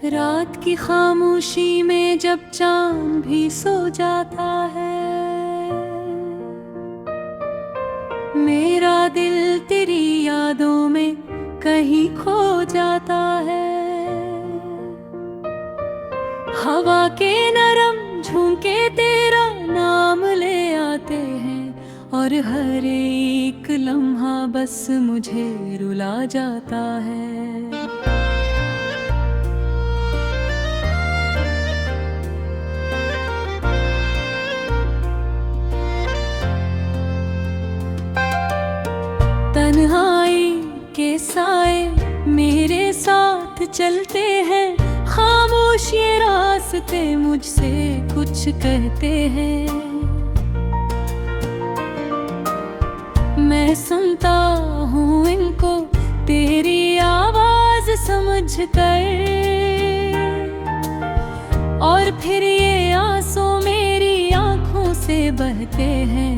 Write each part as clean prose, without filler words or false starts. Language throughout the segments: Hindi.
रात की खामोशी में जब चांद भी सो जाता है, मेरा दिल तेरी यादों में कहीं खो जाता है। हवा के नरम झोंके तेरा नाम ले आते हैं, और हर एक लम्हा बस मुझे रुला जाता है। तन्हाई के साए मेरे साथ चलते हैं, खामोश ये रास्ते मुझसे कुछ कहते हैं। मैं सुनता हूँ इनको तेरी आवाज समझ कर, और फिर ये आंसू मेरी आंखों से बहते हैं।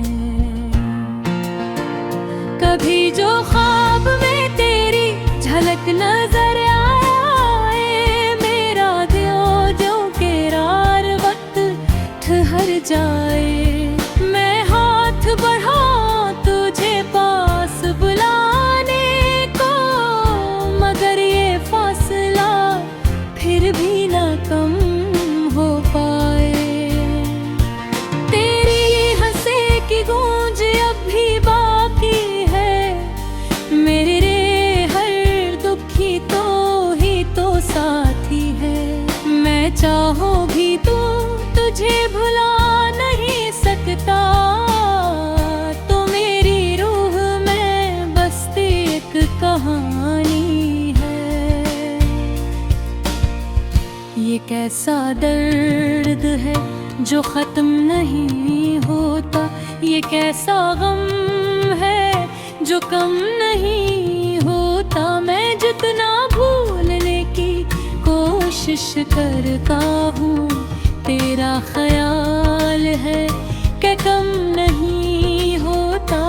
कभी जो ख्वाब में तेरी झलक नजर आए, मेरा दिल जो करार वक्त ठहर जाए। मैं हाथ बढ़ाऊं तुझे पास बुलाने को, मगर ये फासला फिर भी ना कम हो पाए। तेरी हंसे की गूंज अब भी बाकी है, मेरे हर दुखी तो ही तो साथी है। मैं चाहूं भी तो तुझे भुला नहीं सकता, तो मेरी रूह में बसती एक कहानी है। ये कैसा दर्द है जो खत्म नहीं होता, ये कैसा गम है जो कम नहीं होता। मैं जितना भूलने की कोशिश करता हूँ, तेरा ख्याल है कि कम नहीं होता।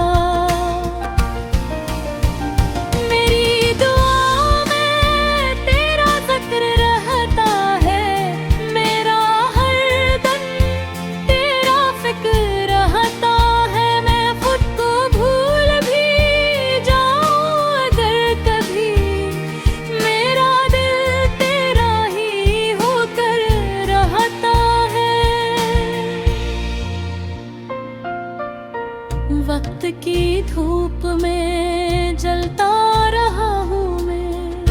मेरी दुआ में तेरा जिक्र रहता है, मेरा हर दम तेरा फिक्र रहता है। मैं खुद को भूल भी जाऊं अगर कभी, मेरा दिल तेरा ही होकर रहता है। वक्त की धूप में जलता रहा हूँ मैं,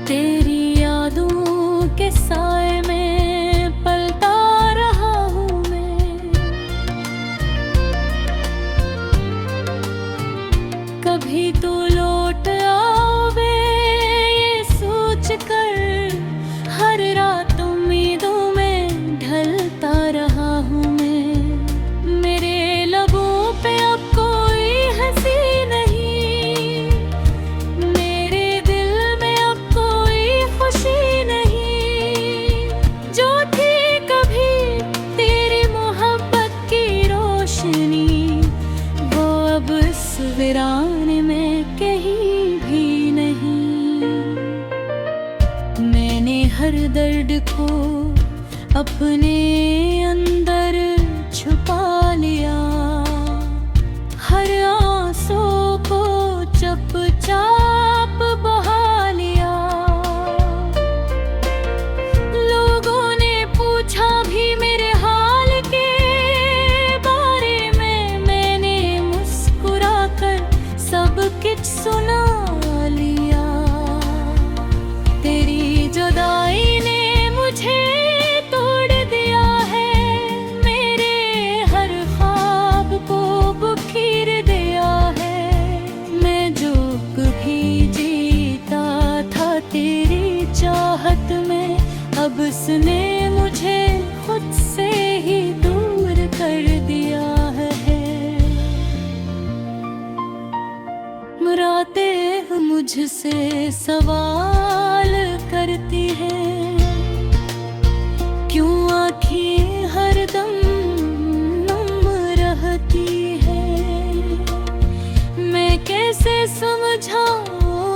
तेरी यादों के साए में पलता रहा हूँ मैं। कभी तो लौट आओगे ये सोच कर, हर रात उम्मीदों में ढलता रहा हूँ मैं। मेरे लबों पे अब कोई हंसी नहीं, मेरे दिल में अब कोई खुशी नहीं। जो थी कभी तेरी मोहब्बत की रोशनी, वो अब इस वीराने में कहीं भी नहीं। मैंने हर दर्द को अपने अंदर छुपा लिया, हर आंसू को चुपचाप बहा लिया। लोगों ने पूछा भी मेरे हाल के बारे में, मैंने मुस्कुरा कर सब कुछ सुना लिया। तेरी जुदाई ने मुझे तोड़ दिया है, मेरे हर ख्वाब को बुखेर दिया है। मैं जो कभी जीता था तेरी चाहत में, अब उसने मुझे खुद से ही दूर कर दिया है। रातें मुझसे सवाल करती है, क्यों आँखें हरदम नम रहती है। मैं कैसे समझाऊं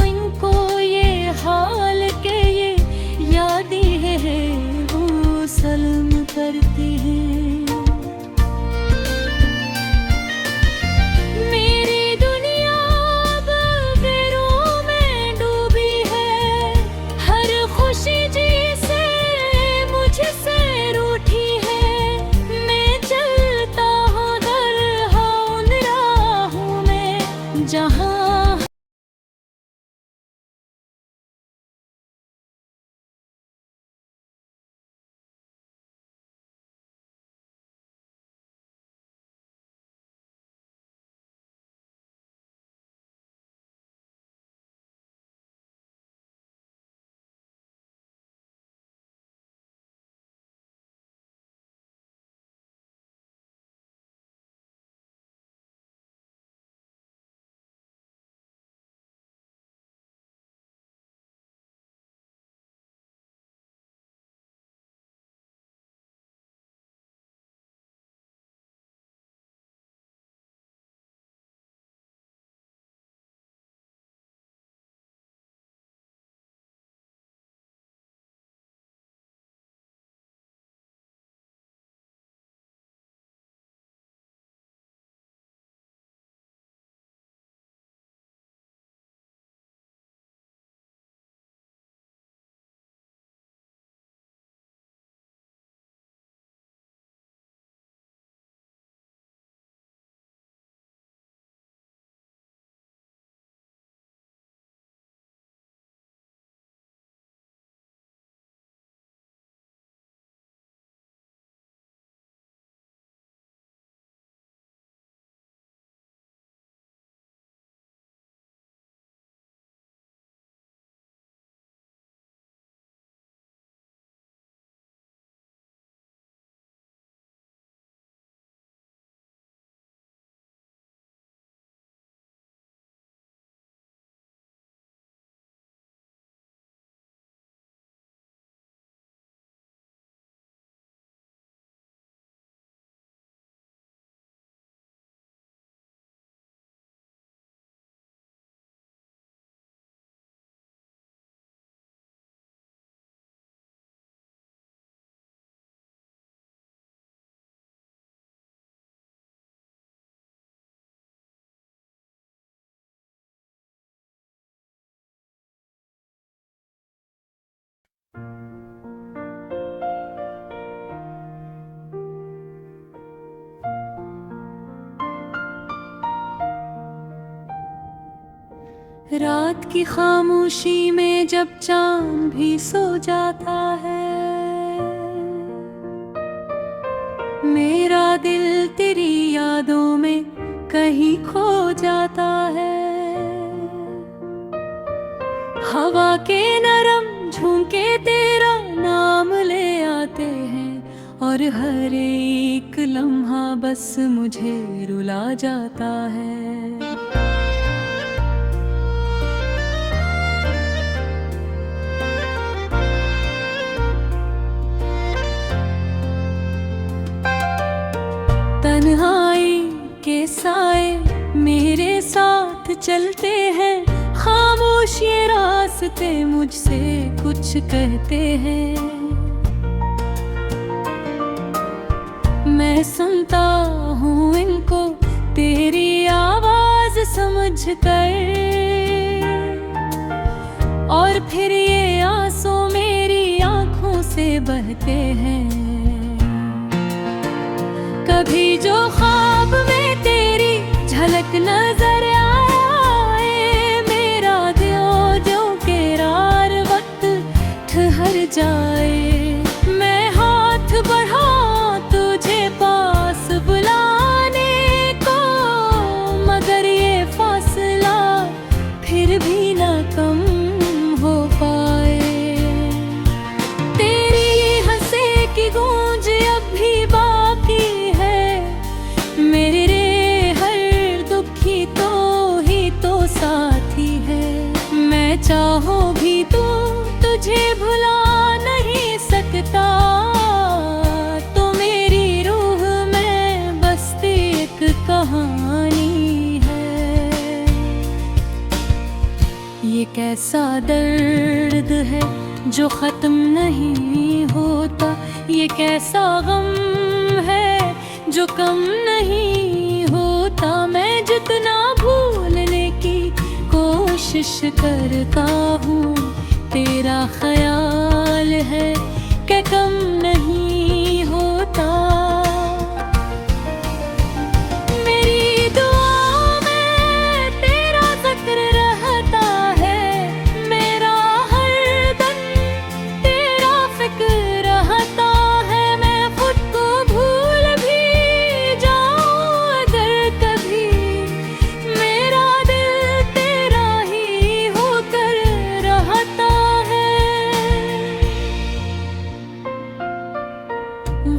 रात की खामोशी में जब चांद भी सो जाता है, मेरा दिल तेरी यादों में कहीं खो जाता है। हवा के नरम झोंके तेरा नाम ले आते हैं, और हर एक लम्हा बस मुझे रुला जाता है। तन्हाई के साए मेरे साथ चलते हैं, खामोश ये रास्ते मुझसे कुछ कहते हैं। मैं सुनता हूँ इनको तेरी आवाज समझ कर, और फिर ये आंसू मेरी आंखों से बहते हैं। कभी जो ख्वाब में तेरी झलक नजर आए, मेरा दिल जो करार वक्त ठहर जाए। मैं हाथ बढ़ाऊं तुझे पास बुलाने को, मगर ये फासला फिर भी ना कम हो पाए। तेरी हंसे की गूंज अब भी बाकी है, मेरे हर दुखी तो ही तो साथी है। मैं चाहूं भी तो तुझे भुला नहीं सकता, तो मेरी रूह में बसती एक कहानी है। ये कैसा दर्द है जो खत्म नहीं होता, ये कैसा गम है जो कम नहीं होता। मैं जितना भूलने की कोशिश करता हूँ, तेरा ख्याल है कि कम नहीं होता। मेरी दुआ में तेरा जिक्र रहता है, मेरा हर दम तेरा फिक्र रहता है। मैं खुद को भूल भी जाऊं अगर कभी, मेरा दिल तेरा ही होकर रहता है।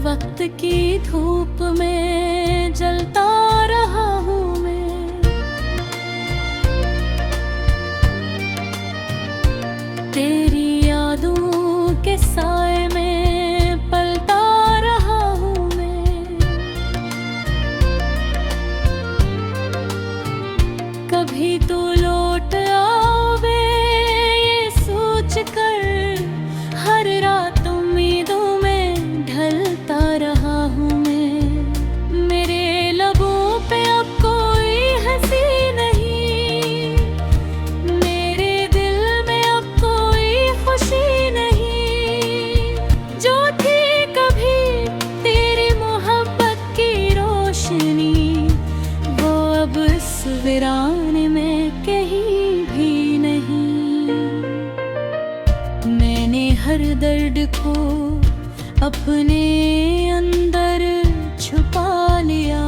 वक्त की धूप में जलता रहा हूँ मैं, तेरी यादों के साए में पलता रहा हूँ मैं। कभी तो लौट आओगे ये सोच कर, हर रात उम्मीदों में ढलता रहा हूँ मैं। मेरे लबों पे अब कोई हंसी नहीं, मेरे दिल में अब कोई खुशी नहीं। जो थी कभी तेरी मोहब्बत की रोशनी, वो अब इस वीरान में कहीं भी नहीं। मैंने हर दर्द को अपने अंदर छुपा लिया,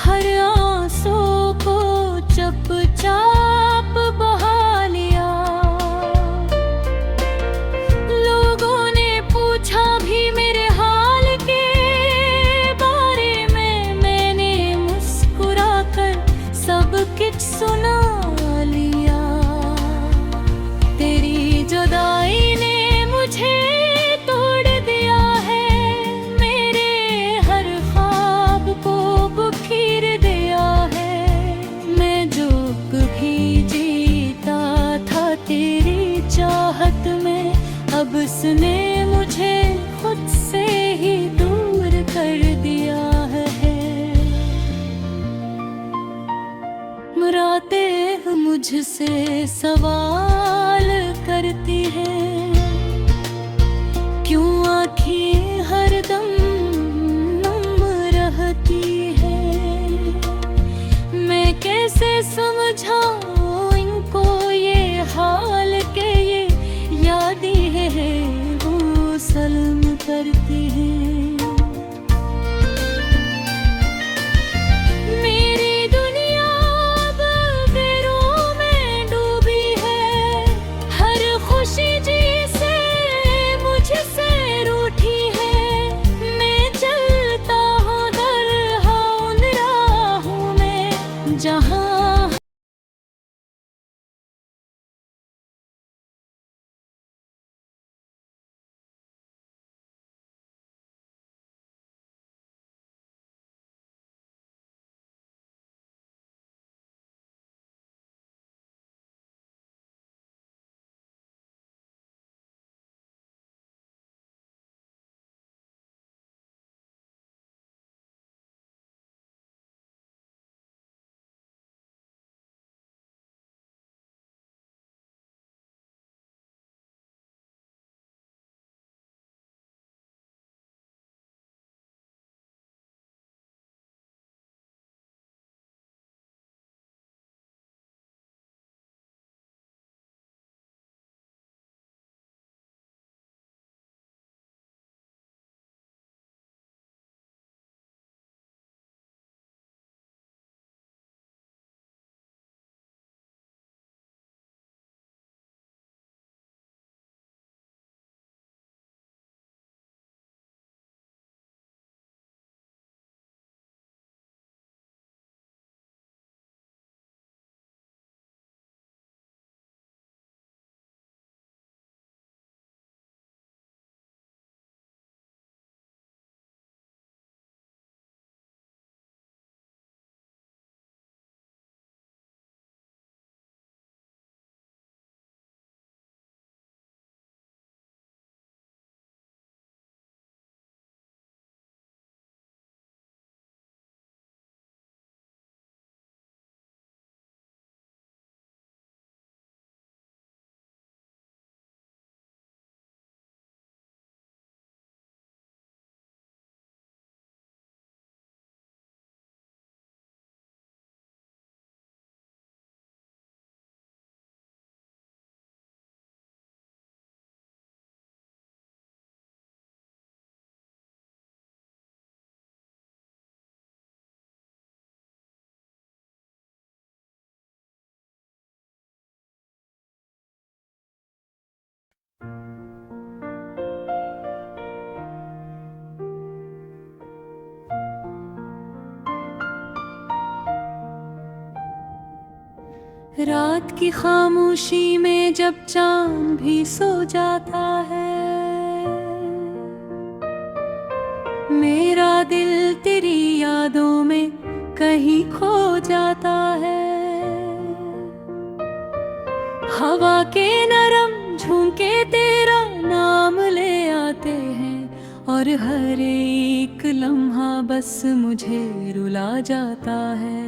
हर आंसू को चुपचाप बहा लिया। लोगों ने पूछा भी मेरे हाल के बारे में, मैंने मुस्कुरा कर सब कुछ सुना लिया। तेरी जुदाई ने मुझे तोड़ दिया है, मेरे हर ख्वाब को बुखीर दिया है। मैं जो कभी जीता था तेरी चाहत में, अब उसने मुझे खुद से ही दूर कर दिया है। रातें मुझसे सवाल करती हैं, क्यों आँखें हरदम नम रहती है। मैं कैसे समझाऊं सल्म करती हैं। मेरी दुनिया अब गैरों में डूबी है, हर खुशी जिसे मुझसे रूठी है। मैं चलता हूँ दरहा उन राहों में जहाँ रात की खामोशी में जब चांद भी सो जाता है, मेरा दिल तेरी यादों में कहीं खो जाता है। हवा के नरम झोंके तेरा नाम ले आते हैं, और हर एक लम्हा बस मुझे रुला जाता है।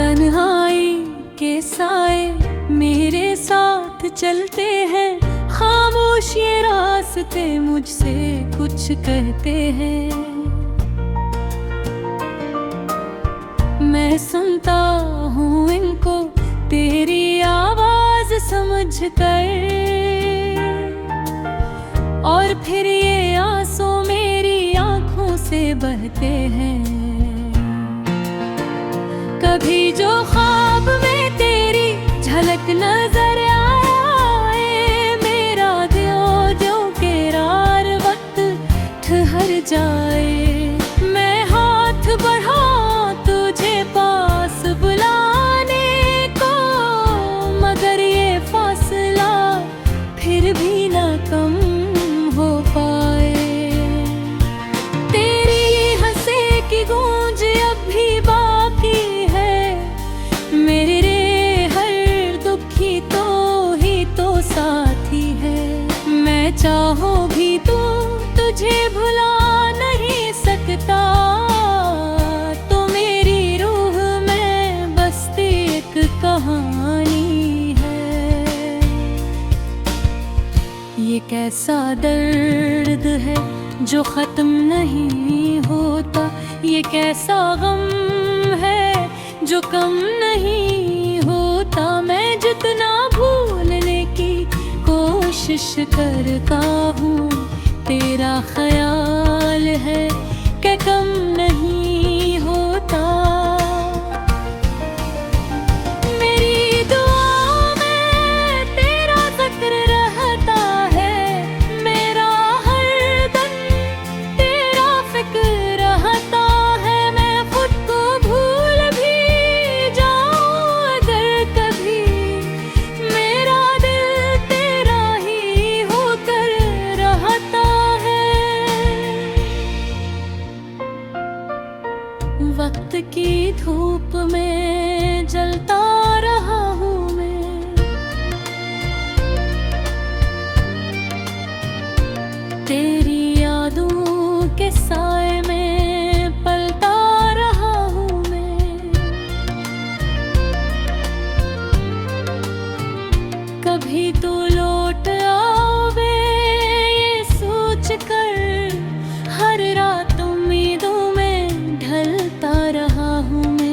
तन्हाई के साए मेरे साथ चलते हैं, खामोश ये रास्ते मुझसे कुछ कहते हैं। मैं सुनता हूँ इनको तेरी आवाज समझ कर, और फिर ये आंसू मेरी आंखों से बहते हैं। कभी जो ख्वाब में तेरी झलक नजर आए, मेरा दिल जो करार वक्त ठहर जाए। मैं हाथ बढ़ाऊं तुझे पास बुलाने को, मगर ये फासला फिर भी ना कम हो पाए। तेरी हंसे की गूंज अब भी बाकी है, मेरे हर दुखी तो ही तो साथी है। मैं चाहूं भी तो तुझे भुला नहीं सकता, तो मेरी रूह में बसती एक कहानी है। ये कैसा दर्द है जो खत्म नहीं होता। ये कैसा गम है जो कम नहीं होता। मैं जितना भूलने की कोशिश करता हूँ, तेरा ख्याल है कि कम नहीं होता। मेरी दुआ में तेरा जिक्र रहता है, मेरा हर दम तेरा फिक्र रहता है। मैं खुद को भूल भी जाऊं अगर कभी, मेरा दिल तेरा ही होकर रहता है। वक्त की धूप में जलता रहा हूँ मैं, तेरी यादों के साए में पलता रहा हूँ मैं। कभी तो लौट आओगे ये सोच कर, हर रात उम्मीदों में ढलता रहा हूँ मैं।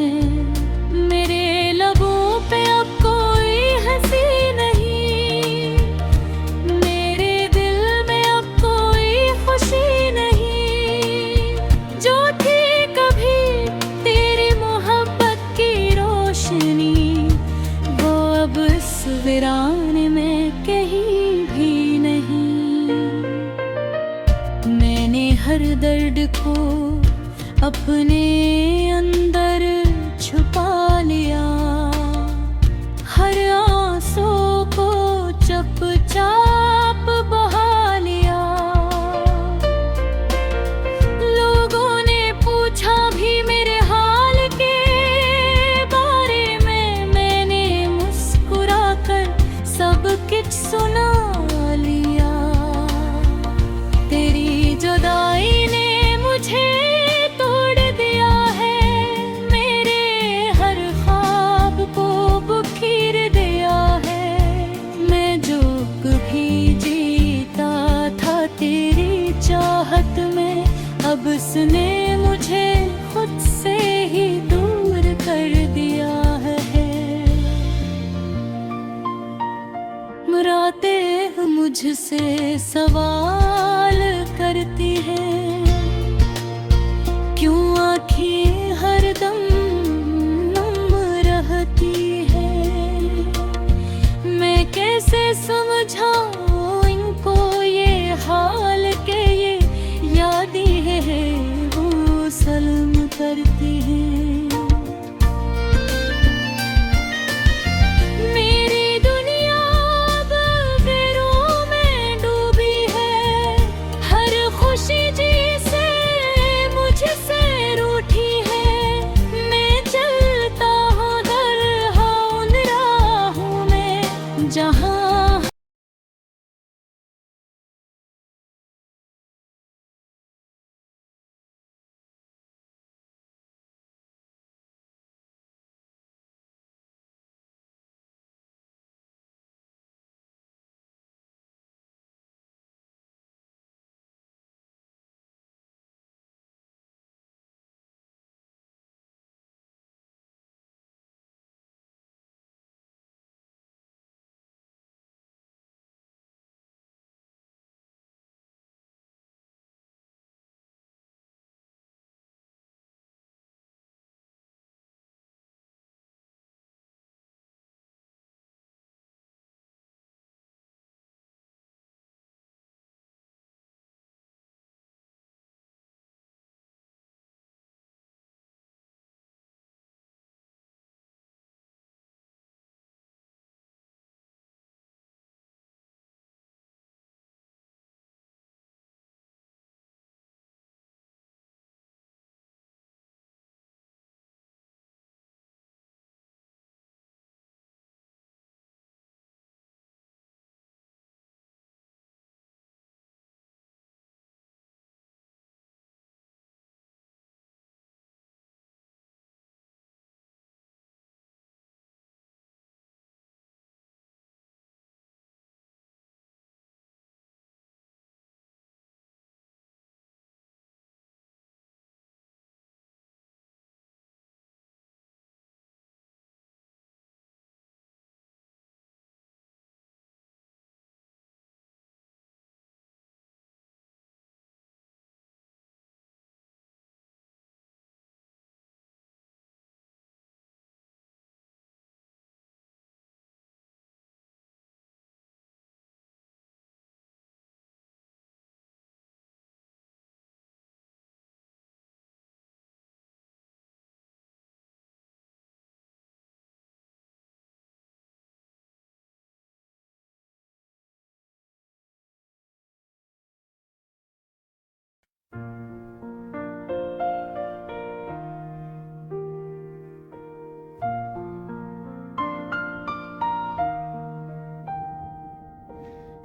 मेरे लबों पे अब कोई हंसी नहीं, मेरे दिल में अब कोई खुशी नहीं। जो थी कभी तेरी मोहब्बत की रोशनी, वो अब इस वीरान में कहीं भी नहीं। मैंने हर दर्द को अपने अंदर छुपा लिया, हर आंसू को चुपचाप बहा लिया। लोगों ने पूछा भी मेरे हाल के बारे में, मैंने मुस्कुरा कर सब कुछ सुना लिया। तेरी जुदाई ने मुझे तोड़ दिया है, मेरे हर ख्वाब को बुखेर दिया है। मैं जो कभी जीता था तेरी चाहत में, अब उसने मुझे खुद से ही दूर कर दिया है। रातें मुझसे सवाल करती है, क्यों आँखें हरदम नम रहती है। मैं कैसे समझाऊं इनको ये हाल के ये यादें हैं वो सल्म करती हैं। मेरी दुनिया अब गैरों में डूबी है, हर खुशी जिसे मुझसे रूठी है। मैं चलता हूँ दर उन राहों में जहाँ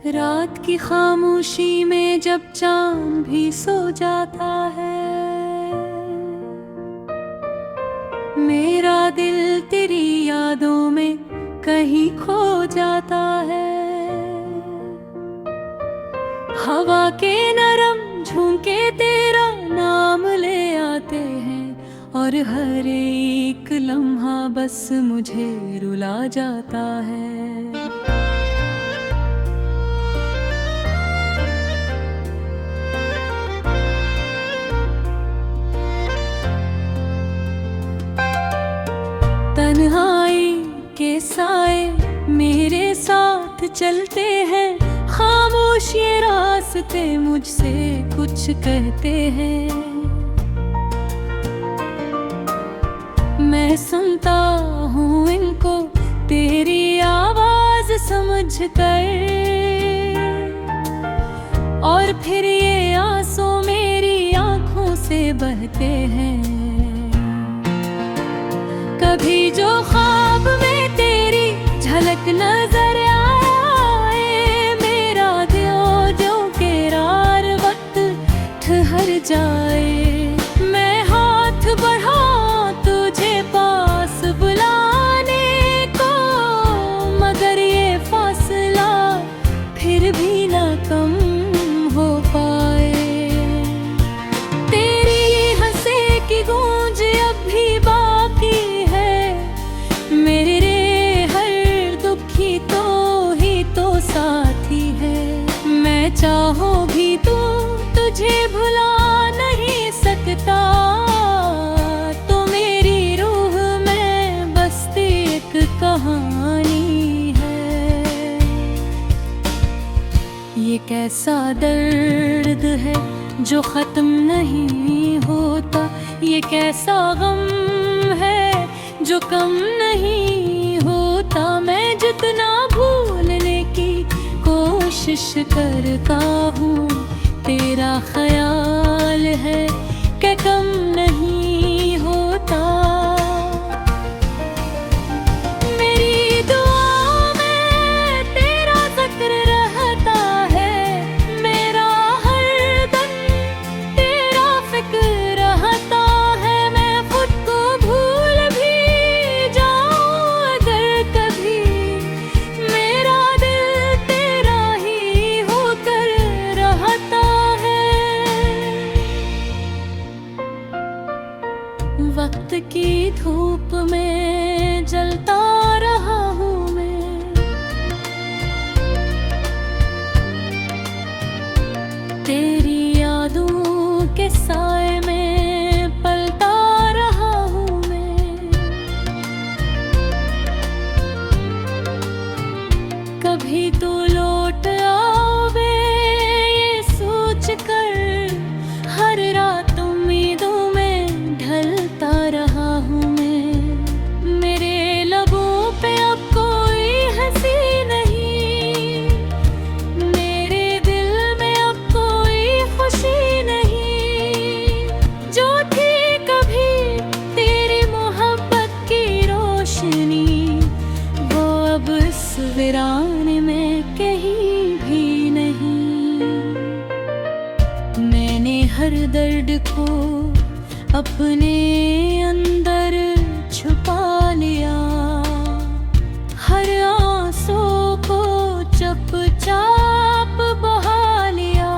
रात की खामोशी में जब चांद भी सो जाता है, मेरा दिल तेरी यादों में कहीं खो जाता है। हवा के नरम झोंके तेरा नाम ले आते हैं, और हर एक लम्हा बस मुझे रुला जाता है। तन्हाई के साए मेरे साथ चलते हैं, खामोश ये रास्ते मुझसे कुछ कहते हैं। मैं सुनता हूँ इनको तेरी आवाज समझ कर, और फिर ये आंसू मेरी आंखों से बहते हैं। कभी जो ख्वाब में तेरी झलक नजर आए, मेरा दिल जो करार वक्त ठहर जाए। मैं हाथ बढ़ाऊं तुझे पास बुलाने को, मगर ये फासला फिर भी ना कम हो पाए। तेरी हंसे की गूंज अब भी बाकी है, मेरे हर दुखी तो ही तो साथी है। मैं चाहूं भी तो तुझे भुला नहीं सकता, तो मेरी रूह में बसती एक कहानी है। ये कैसा दर्द है जो खत्म नहीं होता, ये कैसा गम है जो कम नहीं होता। मैं जितना भूलने की कोशिश करता हूँ, तेरा ख्याल है कि कम नहीं होता। मेरी दुआ में तेरा जिक्र रहता है, मेरा हर दम तेरा फिक्र रहता है। मैं खुद को भूल भी जाऊं अगर कभी, मेरा दिल तेरा ही होकर रहता है। वक्त की धूप में जलता रहा हूँ मैं, तेरी यादों के साए में पलता रहा हूँ मैं। कभी तो लौट आओगे ये सोच कर, हर रात उम्मीदों में ढलता रहा हूँ मैं। मेरे लबों पे अब कोई हंसी नहीं, मेरे दिल में अब कोई खुशी नहीं। जो थी कभी तेरी मोहब्बत की रोशनी, वो अब इस वीराने में कहीं भी नहीं। मैंने हर दर्द को अपने अंदर छुपा लिया, हर आंसू को चुपचाप बहा लिया।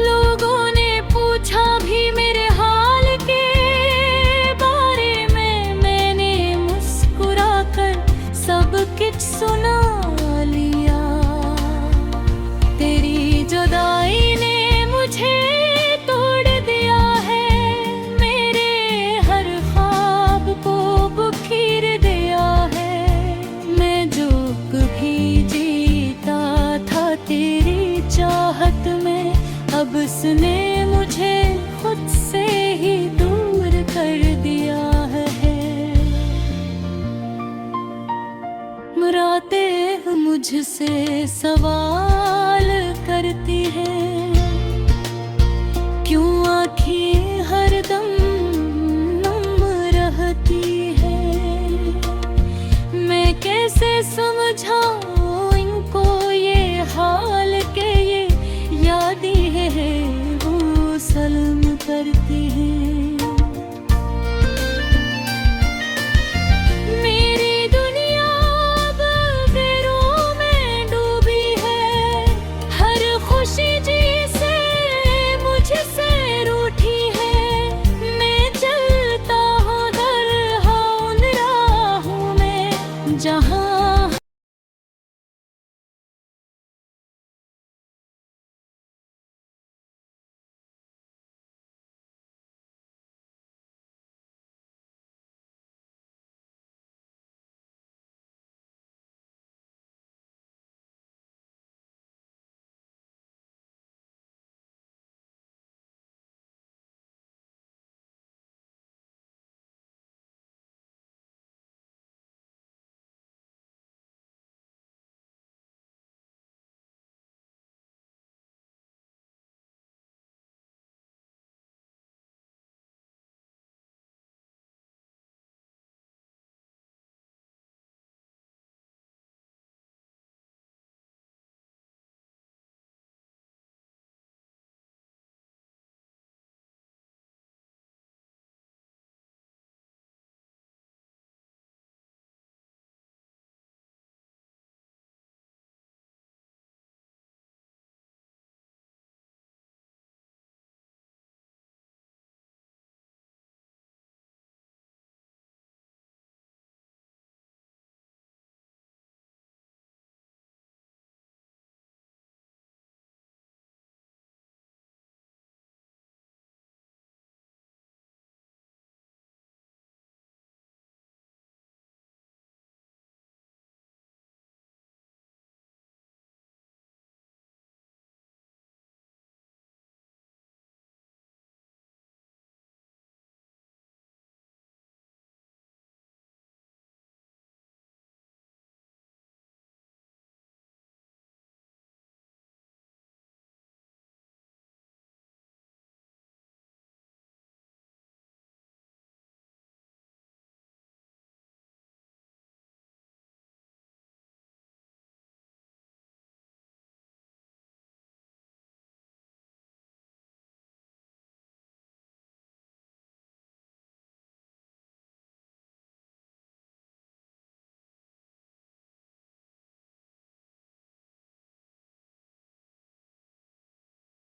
लोगों ने पूछा भी मेरे हाल के बारे में, मैंने मुस्कुरा कर सब कुछ सुना लिया। तेरी जुदाई ने मुझे तोड़ दिया है, मेरे हर ख्वाब को बुखीर दिया है। मैं जो कभी जीता था तेरी चाहत में, अब उसने मुझे खुद से ही दूर कर दिया है। रातें मुझसे सवाल करती हैं, क्यों आँखें हरदम नम रहती है। मैं कैसे समझाऊं हाल के ये यादें हैं, वो सल्म करते हैं।